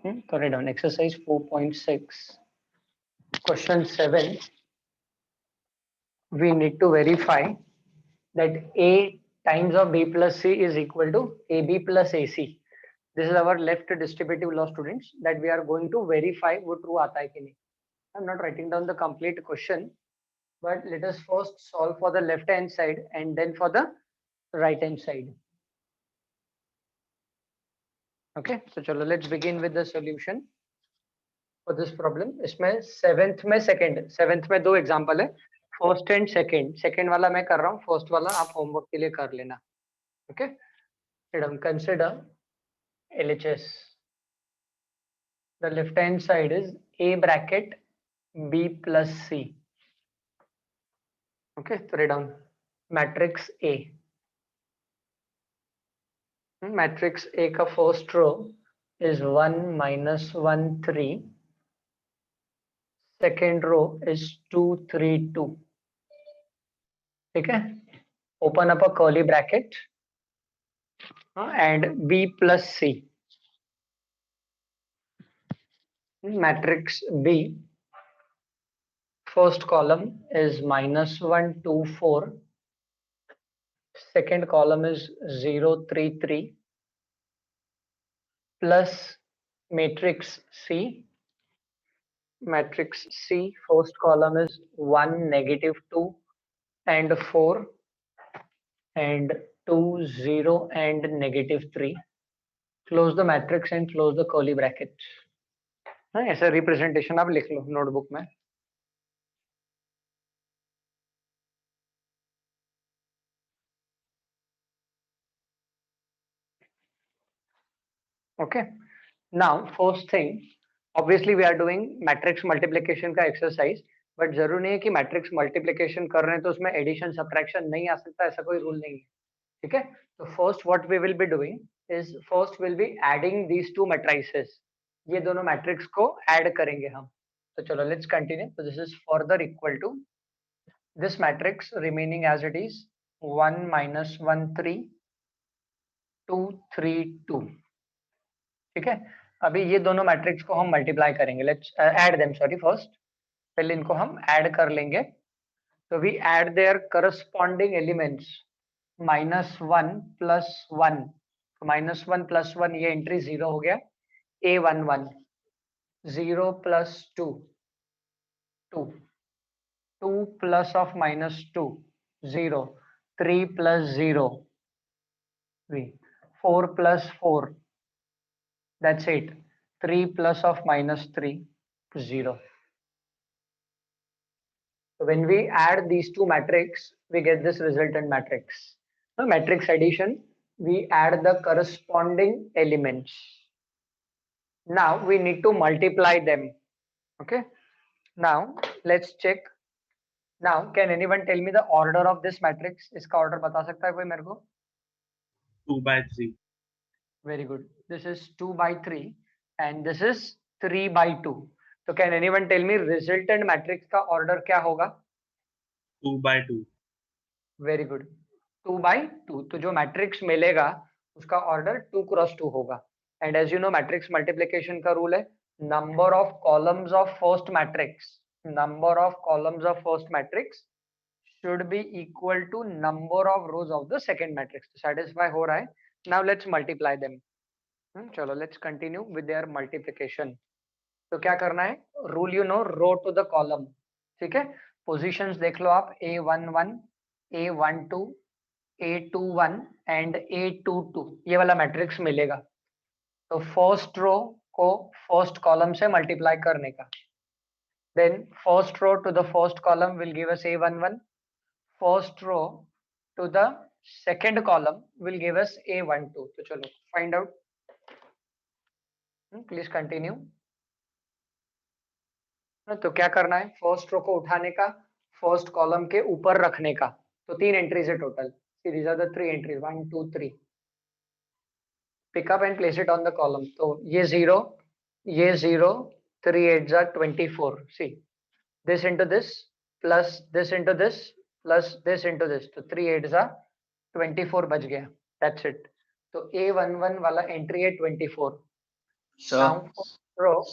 So write down exercise 4.6. Question 7. We need to verify that A times of B plus C is equal to AB plus AC. This is our left distributive law, students, that we are going to verify वो true आता है कि नहीं. I'm not writing down the complete question, but let us first solve for the left hand side and then for the right hand side. Okay, so chalo, let's begin with the solution for this problem. इसमें seventh में दो example है, first and second वाला मैं कर रहा हूँ, first वाला आप होमवर्क के लिए कर लेना. Okay, consider LHS. The left hand side is A bracket B plus C. Okay, so write down matrix A. Matrix A का first row is 1 minus 1 3. Second row is 2 3 2. ठीक है, open up a curly bracket and B plus C. Matrix B, first column is minus 1 2 4. Second column is 0 3 3 plus matrix C. Matrix C, first column is 1 negative 2 and 4 and 2 0 and negative 3. Close the matrix and close the curly bracket. ऐसा representation आप लिख लो notebook में. Okay, now first thing, obviously we are doing matrix multiplication का exercise, but जरूर नहीं है कि matrix multiplication कर रहे हैं तो उसमें एडिशन सब्ट्रैक्शन नहीं आ सकता, ऐसा कोई रूल नहीं है. ठीक है, तो first what we will be doing is first will be adding these two matrices. ये दोनों मैट्रिक्स को ऐड करेंगे हम. तो चलो लेट्स कंटिन्यू. तो this is further equal to this matrix remaining as it is 1 minus 1 3 2 3 2. ठीक है, अभी ये दोनों मैट्रिक्स को हम मल्टीप्लाई करेंगे. Let's add them. Sorry, first पहले इनको हम ऐड कर लेंगे. तो we add their corresponding elements. -1 + 1, -1 + 1 ये एंट्री 0 हो गया. A11 0 + 2 2 2 plus of -2 0 3 + 0 3 4 + 4, that's it. 3 plus of -3 0. So when we add these two matrix, we get this resultant matrix. Now matrix addition, we add the corresponding elements. Now we need to multiply them. Okay, now let's check. Now can anyone tell me the order of this matrix? इसका order बता सकता है कोई मेरे को? 2/3. Very good. This is 2/3 and this is 3/2. तो can anyone tell me resultant matrix का order क्या होगा? 2/2. Very good. 2/2. तो जो मैट्रिक्स मिलेगा उसका ऑर्डर 2 × 2 होगा. And as you know matrix multiplication का रूल है number of columns of first matrix should be equal to number of rows of the second matrix. Satisfy हो रहा है? Now let's multiply them. चलो let's continue with their multiplication. तो क्या करना है, rule you know, row to the column. ठीक है, पोजीशंस देख लो आप. A11 A12 A21 and A22 ये वाला मैट्रिक्स मिलेगा. तो फर्स्ट रो को फर्स्ट कॉलम से मल्टीप्लाई करने का. Then first row to the first column will give us A11. First row to the second column will give us A12. तो चलो फाइंड आउट. Please continue. तो क्या करना है, फर्स्ट रो को उठाने का, फर्स्ट कॉलम के ऊपर रखने का. तो 3 एंट्रीज है total. These are the 3 entries 1 2 3. Pick up and place it on the column. तो ये 0 3 8s are 24. See, this into this plus this into this plus this into this. तो 3 8s are 24 बच गया. That's it. तो A11 वाला entry है 24. So Now row.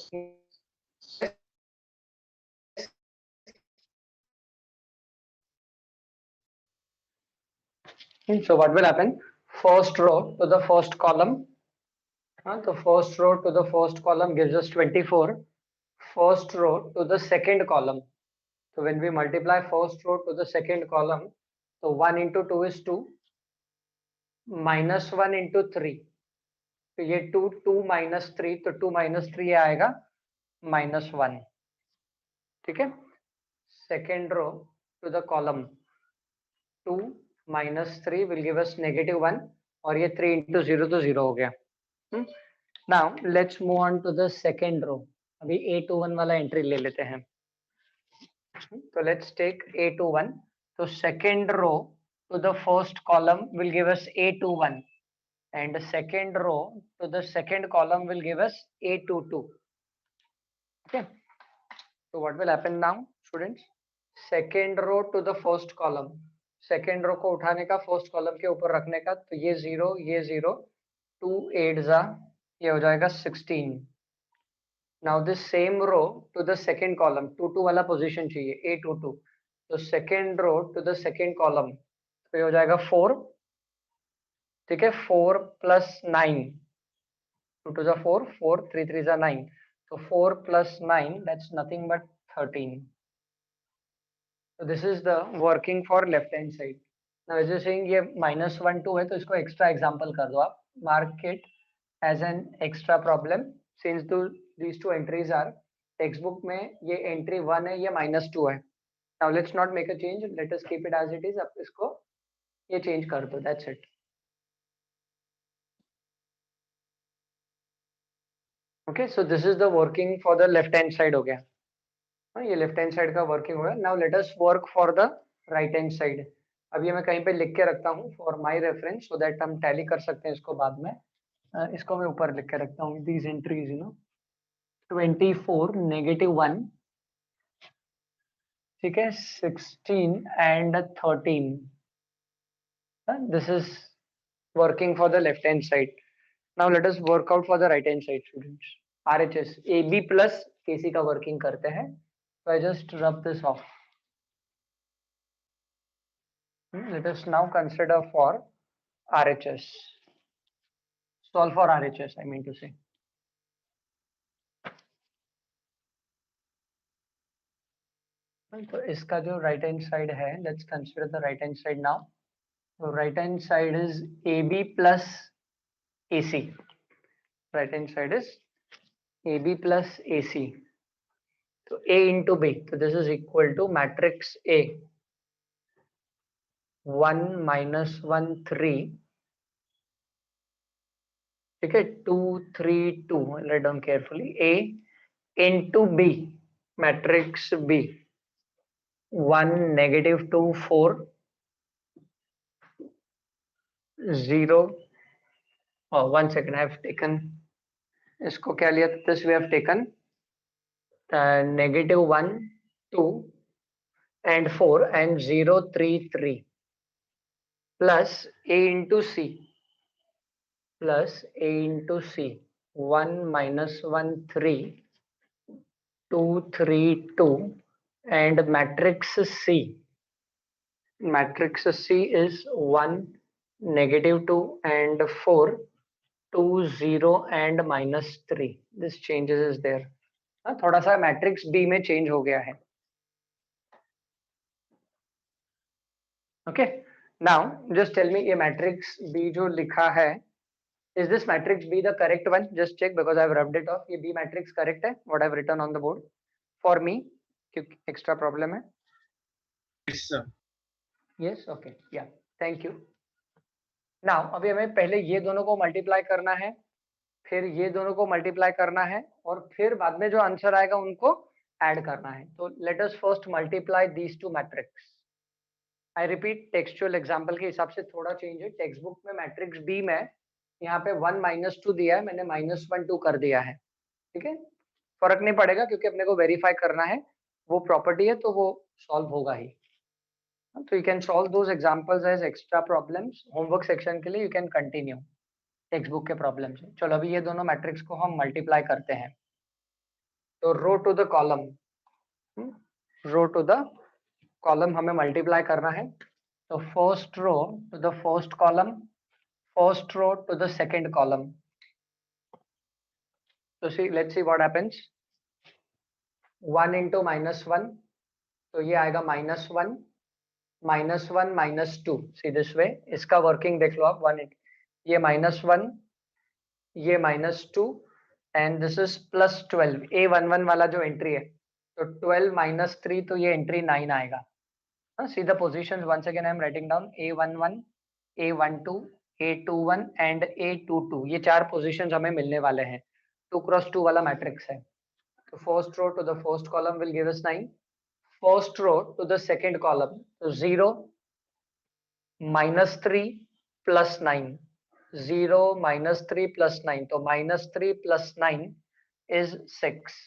So what will happen? First row to the first column. The first row to the first column gives us 24. First row to the second column. So when we multiply first row to the second column, so 1 into 2 is 2, minus 1 into 3. तो ये 2 minus 3, तो 2 minus 3 आएगा -1. ठीक है. Second row to the column, 2 minus 3 will give us -1, और ये 3 into 0 तो 0 हो गया. Now let's move on to the second row. अभी A21 वाला एंट्री ले लेते हैं. So let's take A21. So second row to the first column will give us A21, and second row to the second column will give us A22. Okay. So what will happen now, students? Second row to the first column. Second row को उठाने का, first column के ऊपर रखने का, तो ये 0, 2 8 जा, ये हो जाएगा 16. Now this same row to the second column, 2 वाला position चाहिए, A22. तो second row to the second column, तो ये हो जाएगा 4. ठीक है. 4 plus 9, 2 to the 4, 4 3 3 जा 9. So 4 plus 9, that's nothing but 13. So this is the working for left hand side. Now as you're saying ये -1 2 है, तो इसको extra example कर दो आप. Mark it as an extra problem since these two entries are textbook में ये entry 1 है, ये -2 है. Now let's not make a change. Let us keep it as it is. अब इसको ये change कर दो. That's it. Okay, so this is the working for the left hand side हो गया. ये लेफ्ट हैंड साइड का वर्किंग होगा. Now let us work for the right hand side. अब ये मैं कहीं पे लिख के रखता हूँ for my reference, so that हम टैली कर सकते हैं इसको बाद में. इसको मैं ऊपर लिख के रखता हूँ. दीज एंट्रीज 24 -1, ठीक है, 16 and 13. This is working for the left hand side. Now let us work out for the right hand side, students. RHS AB plus KC का वर्किंग करते हैं. So I just rub this off. Let us now consider for RHS. Solve for RHS, I mean to say. तो इसका जो right hand side है, let's consider the right hand side now. So right hand side is AB plus AC. Right hand side is AB plus AC. So A into B. So this is equal to matrix A. 1 -1 3. ठीक है. 2 3 2. Write down carefully. A into B. Matrix B. 1 -2 4 0. Oh, 1 second. I have taken. इसको क्या लिया? This we have taken -1 2 and 4 and 0 3 3 plus A into C plus A into C. 1 -1 3 2 3 2 and matrix C. Matrix C is 1 -2 and 4 2 0 and -3. This changes is there. थोड़ा सा matrix B में change हो गया है. Okay. Now just tell me, ये matrix B जो लिखा है, is this matrix B the correct one? Just check because I have rubbed it off. ये बी मैट्रिक्स करेक्ट है what I have written on the board for me, क्योंकि extra problem है. Yes, sir. Yes. Okay. या thank you. Now अभी हमें पहले ये दोनों को मल्टीप्लाई करना है, फिर ये दोनों को मल्टीप्लाई करना है, और फिर बाद में जो आंसर आएगा उनको ऐड करना है. तो let us first multiply these two matrix. I repeat, textual example के हिसाब से थोड़ा चेंज है. टेक्स्ट बुक में मैट्रिक्स बी में यहाँ पे 1 -2 दिया है, मैंने -1 2 कर दिया है. ठीक है. फर्क नहीं पड़ेगा क्योंकि अपने को वेरीफाई करना है, वो प्रॉपर्टी है तो वो सॉल्व होगा ही. तो you can solve those examples as extra problems. Homework section के लिए you can continue. Text book के प्रॉब्लम से। चलो अभी ये दोनों मैट्रिक्स को हम मल्टीप्लाई करते हैं। तो row to the column, row to the column हमें मल्टीप्लाई करना है। तो first row to the first column, first row to the second column. तो see let's see what happens. 1 into -1, तो ये आएगा -1, -1 -2। सी दिस वे, इसका वर्किंग देख लो आप। 1 ये -1, ये -2 एंड दिस इज +12। A11 वाला जो एंट्री है, तो 12 - 3, तो ये एंट्री 9 आएगा। See the positions once again I am writing down. A11, A12, A21 and A22, ये 4 पोजीशंस हमें मिलने वाले हैं। 2 क्रॉस 2 वाला मैट्रिक्स है। तो first row to the first column will give us 9, first row to the second column, तो 0 -3 +9, 0 -3 +9, तो -3 +9 is 6।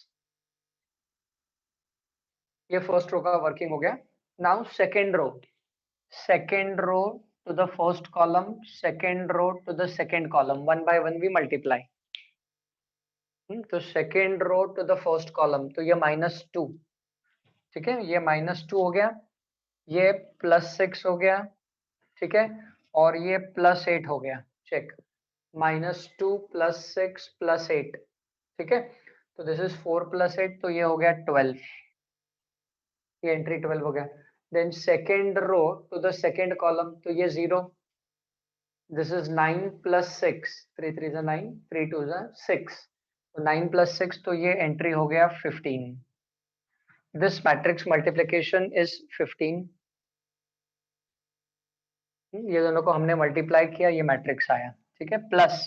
ये फर्स्ट रो का वर्किंग हो गया। Now second row, second row to the first column, second row to the second column, one by one we multiply। तो second row to the first column, तो ये -2, ठीक है, ये -2 हो गया, ये +6 हो गया, ठीक है, और ये +8 हो गया। चेक, -2 +6 +8, ठीक है। तो दिस इज 4 + 8, तो ये हो गया 12, ये एंट्री 12 हो गया। Then second row to the second column, तो ये 0, this is 9 + 6, 3 3 is 9, 3 2 is 6, तो 9 + 6, तो ये एंट्री हो गया 15। This matrix multiplication is 15। ये दोनों को हमने मल्टीप्लाई किया, ये मैट्रिक्स आया, ठीक है। Plus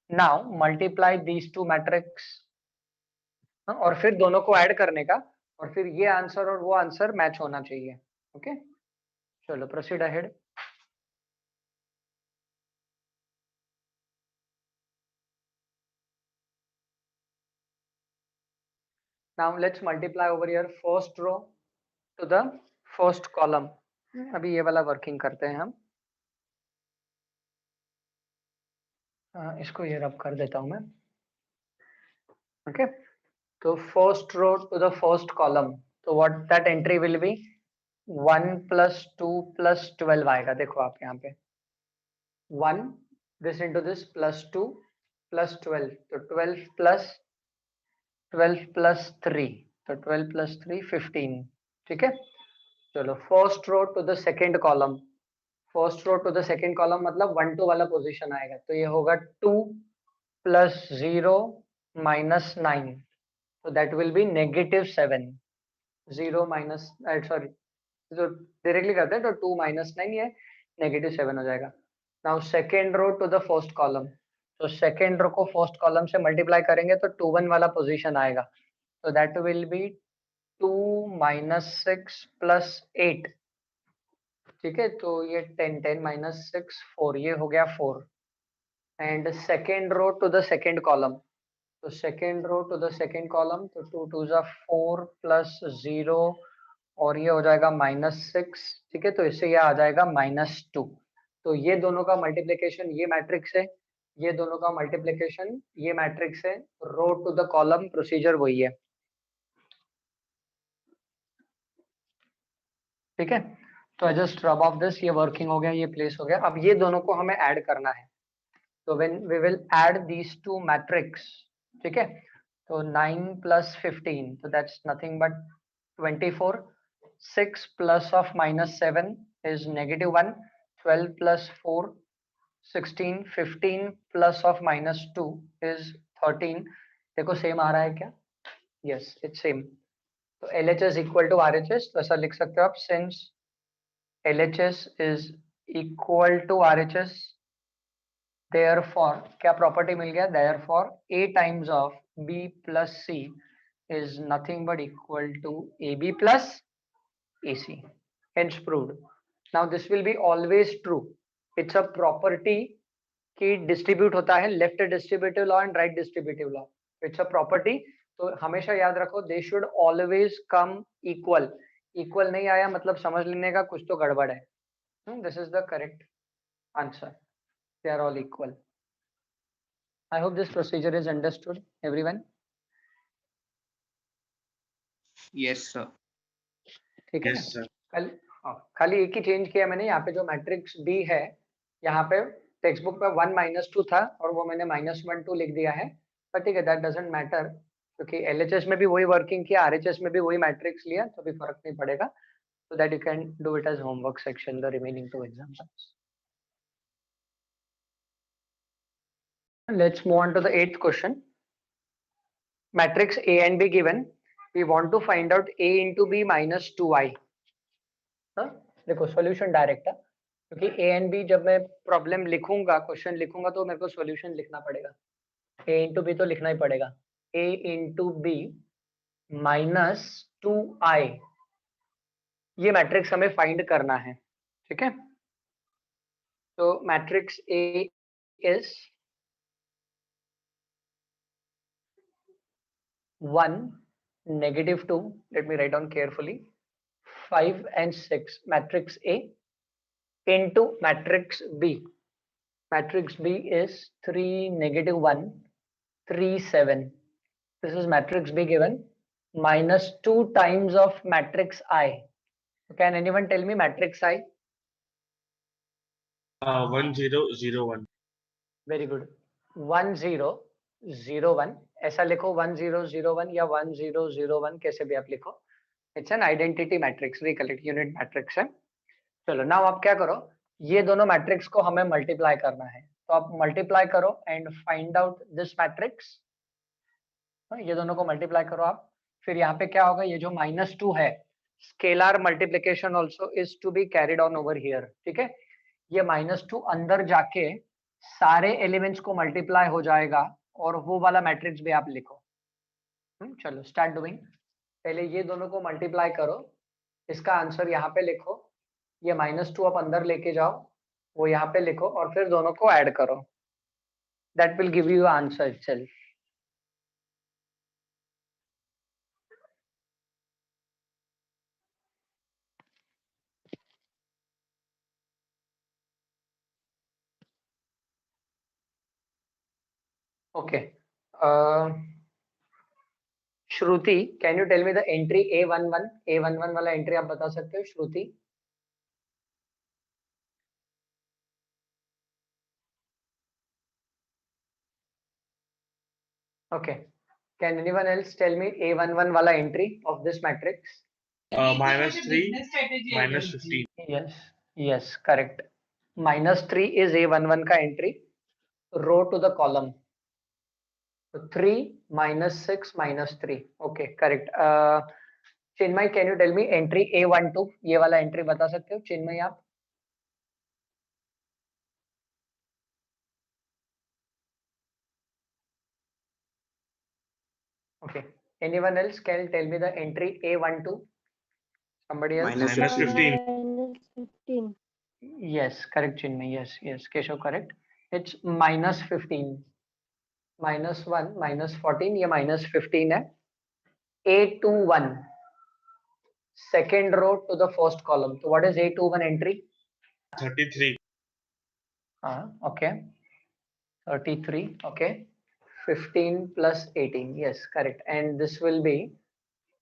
now multiply these two matrix, और फिर दोनों को ऐड करने का, और फिर ये आंसर और वो आंसर मैच होना चाहिए। ओके, चलो proceed ahead. Now let's multiply over here first row to the first column। अभी ये वाला वर्किंग करते हैं हम। इसको ये रब कर देता हूं मैं। ओके, तो first row to the first column, तो what that entry will be 1 + 2 + 12 आएगा। देखो आप यहाँ पे 1 दिस इंटू दिस +2 + 12, तो 12 + 3, तो 12 + 3 15, ठीक है। चलो first row to the second column, first row to the second column मतलब 1 2 वाला पोजीशन आएगा, तो ये होगा 2 + 0 - 9, so that will be -7। 0 minus sorry, तो डायरेक्टली करते हैं, तो 2 - 9 ये -7 हो जाएगा। Now second row to the first column, तो सेकेंड रो को फर्स्ट कॉलम से मल्टीप्लाई करेंगे तो 2 1 वाला पोजीशन आएगा, तो दैट विल बी 2 - 6 + 8, ठीक है। तो ये 10 10 - 6 4, ये हो गया 4। And second row to the second column, तो second row to the second column, तो 2 2 ज़ा 4 + 0, और ये हो जाएगा -6, ठीक है। तो इससे ये आ जाएगा -2। तो ये दोनों का मल्टीप्लिकेशन ये मैट्रिक्स है, ये दोनों का मल्टीप्लिकेशन ये मैट्रिक्स है। Row to the column procedure वही है, ठीक है। तो I just rub off this, ये वर्किंग हो गया, ये प्लेस हो गया। अब ये दोनों को हमें ऐड करना है, तो when we will add these two matrix, ठीक है। तो 9 + 15, तो that's nothing but 24। 6 plus of -7 is -1, 12 + 4 16, 15 plus of -2 is 13। देखो सेम आ रहा है क्या? Yes it's same. तो LHS इक्वल टू RHS, तो ऐसा लिख सकते हो आप, since LHS is equal to RHS, therefore क्या प्रॉपर्टी मिल गया, therefore A times of B + C is nothing but equal to AB + AC, hence proved। Now this will be always true, it's a property कि distribute होता है, left distributive law and right distributive law, it's a property. तो हमेशा याद रखो, they should always come equal. Equal नहीं आया मतलब समझ लेने का कुछ तो गड़बड़ है। This is the correct answer, they are all equal. I hope this procedure is understood, everyone. Yes, sir. ठीक है. Yes, sir. खाली एक ही चेंज किया मैंने. यहाँ पे जो मैट्रिक्स बी है, यहाँ पे टेक्स्ट बुक में 1 - 2 था और वो मैंने -1 2 लिख दिया है. पर ठीक है, दैट डजंट मैटर, क्योंकि एलएचएस में भी वही वर्किंग किया, आरएचएस में भी वही मैट्रिक्स लिया, तो भी फर्क नहीं पड़ेगा. So that you can do it as homework section, the remaining 2 examples. Let's move on to the 8th question. Matrix A and B given. We want to find out A into B minus 2i. देखो solution direct है, क्योंकि A and B जब मैं problem लिखूंगा, question लिखूंगा, तो मेरे को सॉल्यूशन लिखना पड़ेगा. A into B तो लिखना ही पड़ेगा. A into B minus 2i, ये मैट्रिक्स हमें फाइंड करना है. ठीक है. तो matrix A is 1, -2, let me write down carefully, 5 and 6, matrix A into matrix B. Matrix B is 3, -1, 3, 7. This is matrix B given, -2 times of matrix I. Can anyone tell me matrix I? 1 0 0 1. Very good. 1 0 0 1, ऐसा लिखो 1 0 0 1 या 1 0 0 1, कैसे भी आप लिखो. It's an identity matrix, recollect unit matrix है. चलो now आप क्या करो, ये दोनों मैट्रिक्स को हमें मल्टीप्लाई करना है. तो आप मल्टीप्लाई करो and find out this matrix. ये दोनों को मल्टीप्लाई करो आप. फिर यहाँ पे क्या होगा, ये जो -2 है, scalar multiplication also is to be carried on over here. ठीक है. ये -2 अंदर जाके सारे एलिमेंट्स को मल्टीप्लाई हो जाएगा और वो वाला मैट्रिक्स भी आप लिखो. चलो स्टार्ट डूइंग. पहले ये दोनों को मल्टीप्लाई करो, इसका आंसर यहाँ पे लिखो. ये -2 आप अंदर लेके जाओ, वो यहाँ पे लिखो और फिर दोनों को ऐड करो. That will give you answer itself. Okay. Shruti, can you tell me the entry A11 वाला एंट्री आप बता सकते हो Shruti? Okay. Can anyone else tell me A11 वाला entry of this matrix? -3 -15. yes correct. -3 is A11 का entry, row to the column. 3 -6 -3. Okay correct. Chinmay, can you tell me entry A12, ये वाला entry बता सकते हो चिन्मय आप? Okay. Anyone else can tell me the entry A12? somebody else? -15. yes correct Chinmay. yes Keshav correct. it's -15, -1 -14, ये -15 है. A21 second row to the first column. so what is A21 entry? 33. Okay. 33. Okay. 15 plus 18. Yes, correct. And this will be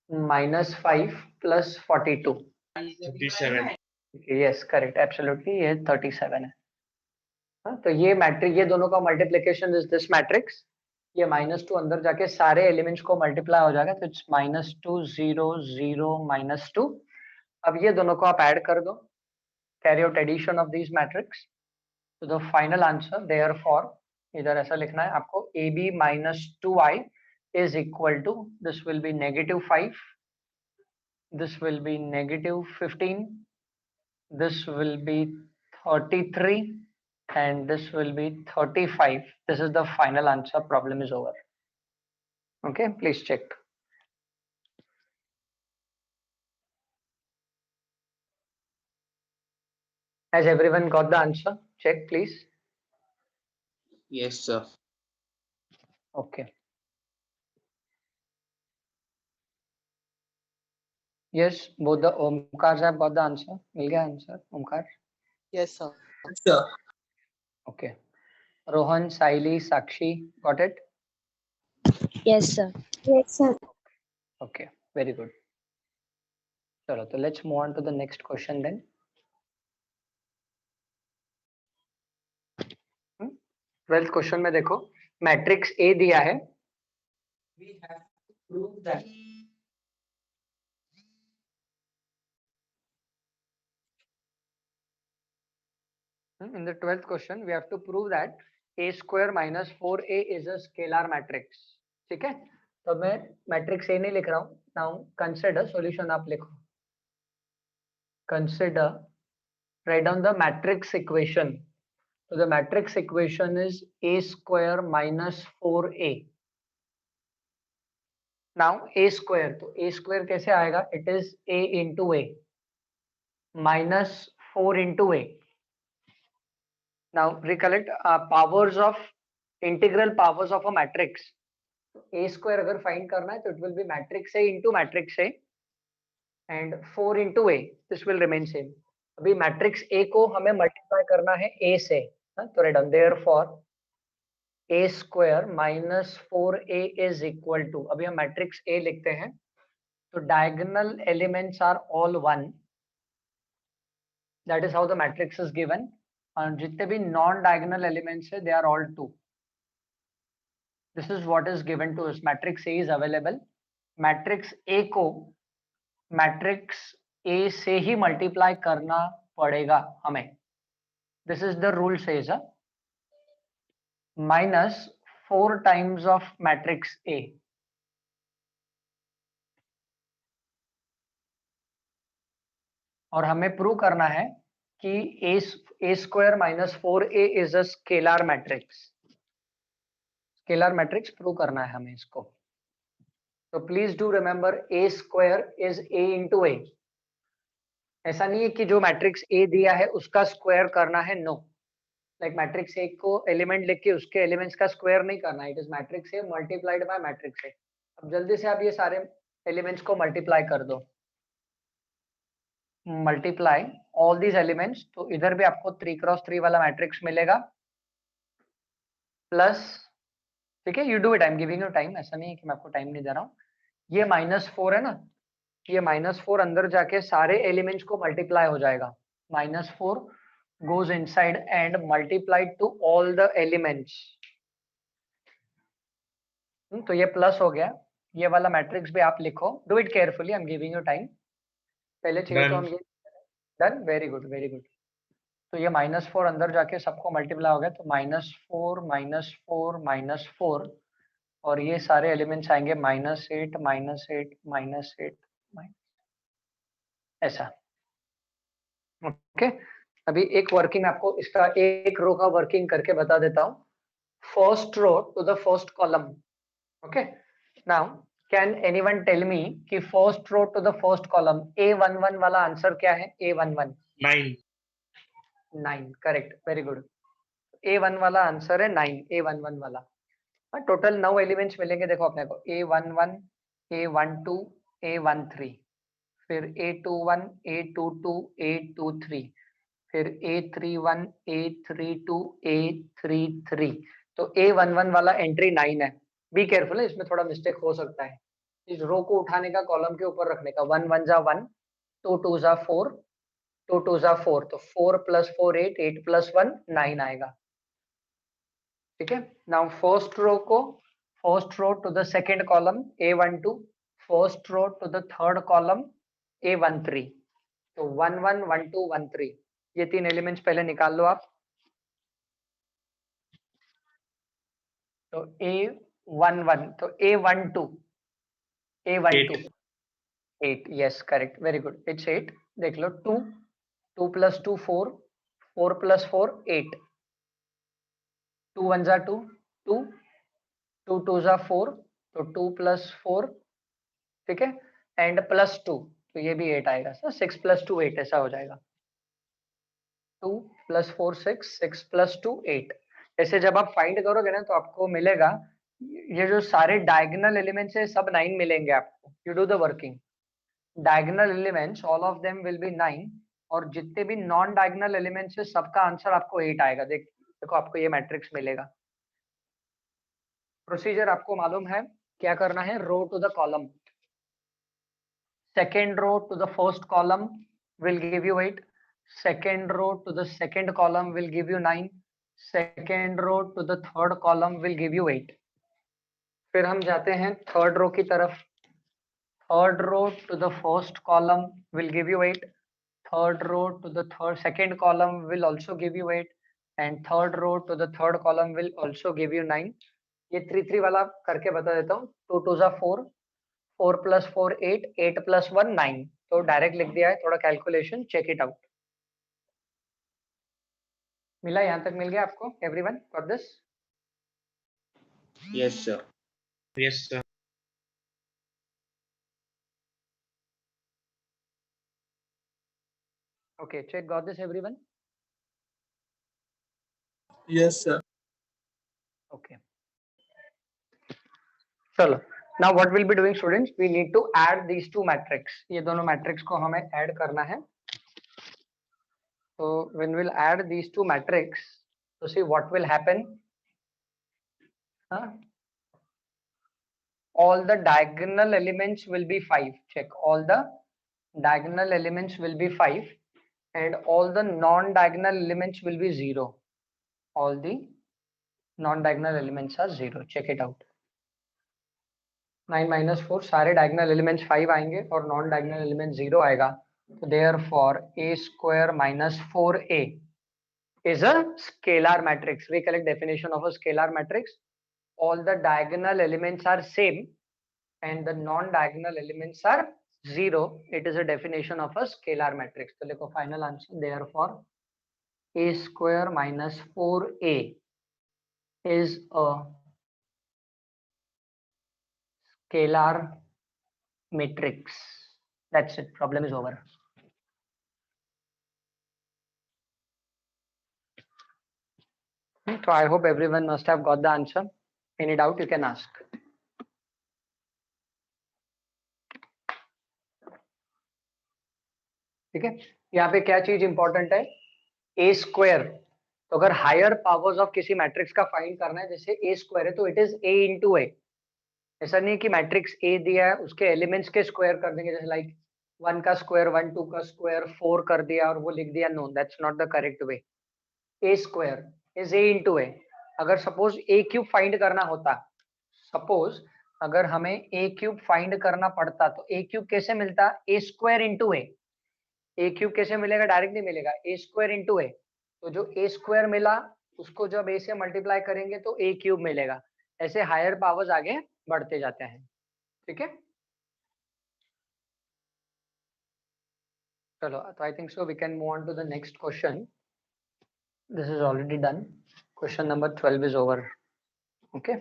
-5 plus 42. 37. Yes, correct. Absolutely. ये 37 है. तो ये matrix, ये दोनों का multiplication is this matrix. ये -2 अंदर जाके सारे एलिमेंट्स को मल्टीप्लाई हो जाएगा, तो इट्स -2 0 0 -2. अब ये दोनों को आप ऐड कर दो, carry out addition of this matrix. तो द फाइनल आंसर देयरफॉर, इधर ऐसा लिखना है आपको, AB -2i is equal to, this will be -5, this will be -15, this will be 33, and this will be 35. This is the final answer. Problem is over. Okay, please check. Has everyone got the answer? Check please. Yes, sir. Okay. Yes, both the Omkars have got the answer. मिल गया answer Omkar? Yes, sir. Sir. Okay. Rohan, Saili, Sakshi, got it? Yes, sir. Yes, sir. Okay, very good. चलो तो let's move on to the next question then. 12th question में देखो matrix A दिया है. We have to prove that in the 12th question we have to prove that a square minus 4a is a scalar matrix. ठीक है, तो मैं matrix A नहीं लिख रहा हूं. नाउ कंसीडर सॉल्यूशन आप लिखो. Consider write down the matrix equation. So the matrix equation is a square minus 4a. Now a square, तो a square कैसे आएगा? It is a into a minus 4 into a. Now recollect powers of integral powers of a matrix. A square अगर find करना है तो it will be matrix A into matrix A and 4 into A. This will remain same. अभी matrix A को हमें multiply करना है A से. तो write down therefore a square minus 4a is equal to, अभी हम मैट्रिक्स A लिखते हैं तो diagonal elements are all 1. That is how the matrix is given. और जितने भी non diagonal elements है they are all 2. This is what is given to us. Matrix A is available. Matrix A को matrix A से ही multiply करना पड़ेगा हमें. This is the rule says minus 4 times of matrix A. और हमें prove करना है कि a square minus 4a is a scalar matrix. Scalar matrix prove करना है हमें इसको. तो please do remember a square is a into a. ऐसा नहीं है कि जो मैट्रिक्स A दिया है उसका स्क्वायर करना है. नो, लाइक मैट्रिक्स A को एलिमेंट लिख के उसके एलिमेंट्स का स्क्वायर नहीं करना है. It is matrix A multiplied by matrix A. अब जल्दी से आप ये सारे एलिमेंट्स को मल्टीप्लाई कर दो. Multiply all these elements. तो इधर भी आपको 3x3 वाला मैट्रिक्स मिलेगा प्लस, ठीक है, you do it. I am giving you time. ऐसा नहीं है कि मैं आपको टाइम नहीं दे रहा हूँ. ये -4 है ना, ये -4 अंदर जाके सारे एलिमेंट्स को मल्टीप्लाई हो जाएगा. -4 goes inside and multiplied to all the elements. तो ये प्लस हो गया. ये वाला मैट्रिक्स भी आप लिखो. Do it carefully. I am giving you time. पहले चाहिए तो हम ये done. Very good, very good. तो ये -4 अंदर जाके सबको मल्टीप्लाई हो गया. तो -4 -4 -4 और ये सारे एलिमेंट्स आएंगे -8 -8 -8 ऐसा. ओके, अभी एक वर्किंग आपको इसका एक रो का वर्किंग करके बता देता हूँ. First row to the first column. Okay, now can anyone tell me कि first row to the first column A11 वाला आंसर क्या है? A11 9. Correct, very good. A1 वाला आंसर है 9. A11 वाला. टोटल 9 एलिमेंट्स मिलेंगे. देखो अपने को A11 A12 A13 फिर A21 A22 A23 फिर A31 A32 A33. तो A11 वाला एंट्री 9 है. बी केयरफुल है, इसमें थोड़ा मिस्टेक हो सकता है. इस रो को उठाने का कॉलम के ऊपर रखने का. 1 1 जा 1 2 2 जा 4 2 2 जा 4. तो 4 + 4 8 8 + 1 9 आएगा. ठीक है. नाउ फर्स्ट रो को, first row to the second column A12, first row to the third column A13. तो 1 1 1 2 1 3. ये 3 एलिमेंट्स पहले निकाल लो आप. तो A11 तो A12 8. Yes, correct, very good. It's 8. देख लो 2 2 + 2 4 4 + 4 8 2 1 जा 2 2 2 2 जा 4. तो 2 + 4, ठीक है, एंड +2. तो ये भी 8 आएगा. सर 6 + 2 8 ऐसा हो जाएगा. 2 + 4 6 6 + 2 8. ऐसे जब आप फाइंड करोगे ना तो आपको मिलेगा ये जो सारे डायगोनल एलिमेंट्स है सब 9 मिलेंगे आपको. You do the working. Diagonal elements all of them will be 9 और जितने भी नॉन डायगोनल एलिमेंट्स है सबका आंसर आपको 8 आएगा. देख देखो आपको ये मैट्रिक्स मिलेगा। प्रोसीजर आपको मालूम है, क्या करना है, row to the column, second row to the first column will give you 8, second row to the second column will give you 9, second row to the third column will give you 8। फिर हम जाते हैं third row की तरफ, third row to the first column will give you 8, third row to the second column will also give you 8, and third row to the third column will also give you 9। ये 3 3 वाला करके बता देता हूँ। 2 2 4, 4 + 4 8, 8 + 1 9। तो direct लिख दिया है, थोड़ा कैलकुलेशन चेक इट आउट। मिला, यहाँ तक मिल गया आपको? Everyone got this? Yes, sir. Yes, sir. Okay, check, got this everyone? Yes, sir. Okay. चलो, now what we'll be doing students, we need to add these two matrix। ये दोनों matrix को हमें add करना है। So when we'll add these two matrix, to see what will happen, all the diagonal elements will be 5। Check, all the diagonal elements will be 5 and all the non-diagonal elements will be 0। All the non-diagonal elements are 0। Check it out। 9 - 4 सारे diagonal elements 5 आएंगे और non-diagonal element 0 आएगा। तो therefore a square minus 4a is a scalar matrix। Recollect definition of a scalar matrix. All the diagonal elements are same and the non-diagonal elements are 0। It is a definition of a scalar matrix। तो देखो final answer, therefore a square minus 4a is a scalar matrix। That's it, problem is over। So I hope everyone must have got the answer। Any doubt you can ask। ठीक है, यहाँ पे क्या चीज important है, ए square. तो अगर higher powers of किसी मैट्रिक्स का फाइंड करना है, जैसे ए स्क्वायर है तो इट इज ए इंटू ए। ऐसा नहीं कि मैट्रिक्स ए दिया है उसके एलिमेंट्स के स्क्वायर कर देंगे, जैसे लाइक 1 का स्क्वायर 1, 2 का स्क्वायर 4 कर दिया और वो लिख दिया। No, that's not the correct way. A square is A into A. अगर सपोज ए क्यूब फाइंड करना होता, सपोज अगर हमें ए क्यूब फाइंड करना पड़ता तो ए क्यूब कैसे मिलता, ए स्क्वायर इंटू ए। ए क्यूब कैसे मिलेगा, डायरेक्ट नहीं मिलेगा, ए स्क्वायर इंटू ए। तो जो ए स्क्वायर मिला उसको जब ए से मल्टीप्लाई करेंगे तो ए क्यूब मिलेगा। ऐसे हायर पावर्स आगे बढ़ते जाते हैं। ठीक है, चलो, तो I think so we can move on to the next question. This is already done. Question number 12 is over. Okay.